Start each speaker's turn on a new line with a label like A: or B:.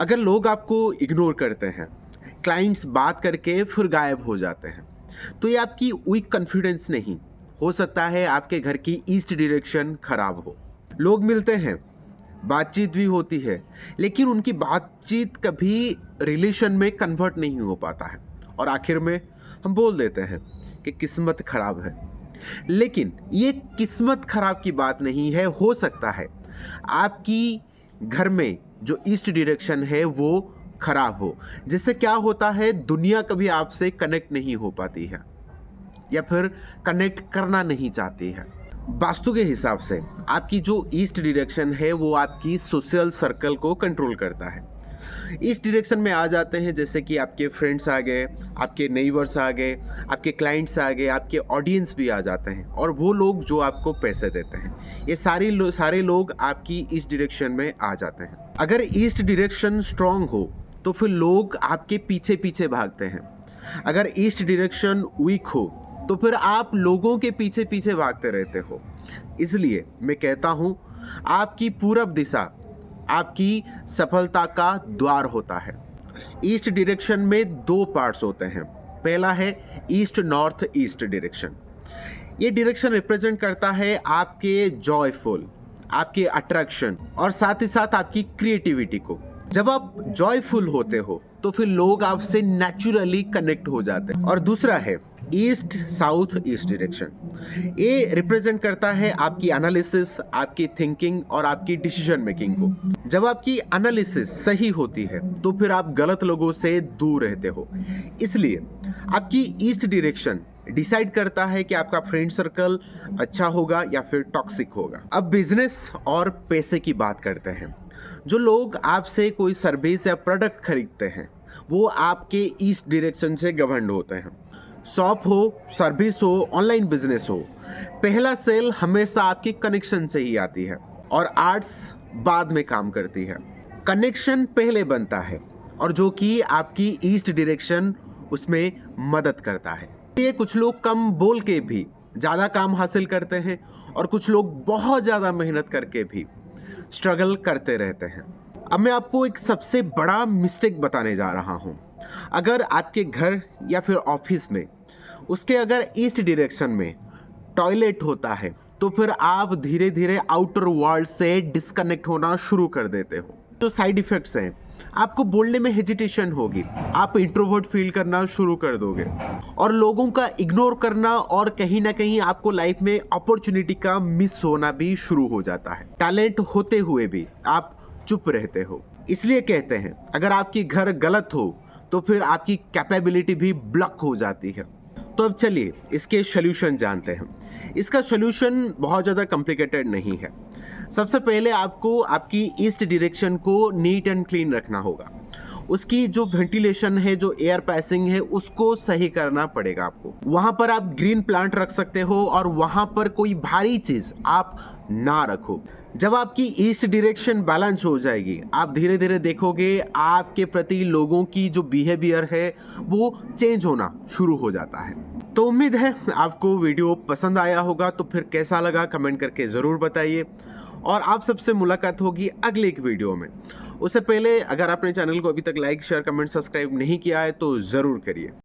A: अगर लोग आपको इग्नोर करते हैं, क्लाइंट्स बात करके फिर गायब हो जाते हैं, तो ये आपकी वीक कॉन्फिडेंस नहीं, हो सकता है आपके घर की ईस्ट डायरेक्शन खराब हो। लोग मिलते हैं, बातचीत भी होती है, लेकिन उनकी बातचीत कभी रिलेशन में कन्वर्ट नहीं हो पाता है और आखिर में हम बोल देते हैं कि किस्मत खराब है। लेकिन ये किस्मत खराब की बात नहीं है। हो सकता है आपकी घर में जो ईस्ट डायरेक्शन है वो खराब हो, जिससे क्या होता है दुनिया कभी आपसे कनेक्ट नहीं हो पाती है या फिर कनेक्ट करना नहीं चाहती है। वास्तु के हिसाब से आपकी जो ईस्ट डायरेक्शन है वो आपकी सोशल सर्कल को कंट्रोल करता है। इस डायरेक्शन में आ जाते हैं जैसे कि आपके फ्रेंड्स आ गए, आपके नेबर्स आ गए, आपके क्लाइंट्स आ गए, आपके ऑडियंस भी आ जाते हैं और वो लोग जो आपको पैसे देते हैं, ये सारे लोग आपकी इस डायरेक्शन में आ जाते हैं। अगर ईस्ट डायरेक्शन स्ट्रांग हो तो फिर लोग आपके पीछे पीछे भागते हैं। अगर ईस्ट डायरेक्शन वीक हो तो फिर आप लोगों के पीछे पीछे भागते रहते हो। इसलिए मैं कहता हूँ आपकी पूरब दिशा आपकी सफलता का द्वार होता है। ईस्ट डायरेक्शन में दो पार्ट्स होते हैं। पहला है ईस्ट नॉर्थ ईस्ट डायरेक्शन। ये डायरेक्शन रिप्रेजेंट करता है आपके जॉयफुल, आपके अट्रैक्शन और साथ ही साथ आपकी क्रिएटिविटी को। जब आप जॉयफुल होते हो तो फिर लोग आपसे नेचुरली कनेक्ट हो जाते हैं। और दूसरा है ईस्ट साउथ ईस्ट डायरेक्शन। ये रिप्रेजेंट करता है आपकी एनालिसिस, आपकी थिंकिंग और आपकी डिसीजन मेकिंग को। जब आपकी एनालिसिस सही होती है तो फिर आप गलत लोगों से दूर रहते हो। इसलिए आपकी ईस्ट डायरेक्शन डिसाइड करता है कि आपका फ्रेंड सर्कल अच्छा होगा या फिर टॉक्सिक होगा। अब बिजनेस और पैसे की बात करते हैं। जो लोग आपसे कोई सर्विस या प्रोडक्ट खरीदते हैं वो आपके ईस्ट डायरेक्शन से गवर्न होते हैं। शॉप हो, सर्विस हो, ऑनलाइन बिजनेस हो, पहला सेल हमेशा आपके कनेक्शन से ही आती है और आर्ट्स बाद में काम करती है। कनेक्शन पहले बनता है और जो कि आपकी ईस्ट डायरेक्शन उसमें मदद करता है। ये कुछ लोग कम बोल के भी ज़्यादा काम हासिल करते हैं और कुछ लोग बहुत ज़्यादा मेहनत करके भी स्ट्रगल करते रहते हैं। अब मैं आपको एक सबसे बड़ा मिस्टेक बताने जा रहा हूँ। अगर आपके घर या फिर ऑफिस में उसके अगर ईस्ट डायरेक्शन में टॉयलेट होता है तो फिर आप धीरे धीरे आउटर वर्ल्ड से डिस्कनेक्ट होना शुरू कर देते हो। तो साइड इफ़ेक्ट्स हैं, आपको बोलने में हेजिटेशन होगी, आप इंट्रोवर्ट फील करना शुरू कर दोगे और लोगों का इग्नोर करना और कहीं ना कहीं आपको लाइफ में अपॉर्चुनिटी का मिस होना भी शुरू हो जाता है। टैलेंट होते हुए भी आप चुप रहते हो। इसलिए कहते हैं अगर आपकी घर गलत हो तो फिर आपकी कैपेबिलिटी भी ब्लॉक हो जाती है। तो अब चलिए इसके सॉल्यूशन जानते हैं। इसका सॉल्यूशन बहुत ज़्यादा कॉम्प्लिकेटेड नहीं है। सबसे पहले आपको आपकी ईस्ट डायरेक्शन को नीट एंड क्लीन रखना होगा। उसकी जो वेंटिलेशन है, जो एयर पासिंग है, उसको सही करना पड़ेगा आपको। वहाँ पर आप ग्रीन प्लांट रख सकते हो और वहाँ पर कोई भारी चीज़ आप ना रखो। जब आपकी ईस्ट डायरेक्शन बैलेंस हो जाएगी, आप धीरे धीरे देखोगे आपके प्रति लोगों की जो बिहेवियर है वो चेंज होना शुरू हो जाता है। तो उम्मीद है आपको वीडियो पसंद आया होगा। तो फिर कैसा लगा कमेंट करके ज़रूर बताइए और आप सबसे मुलाकात होगी अगले एक वीडियो में। उससे पहले अगर आपने चैनल को अभी तक लाइक, शेयर, कमेंट, सब्सक्राइब नहीं किया है तो ज़रूर करिए।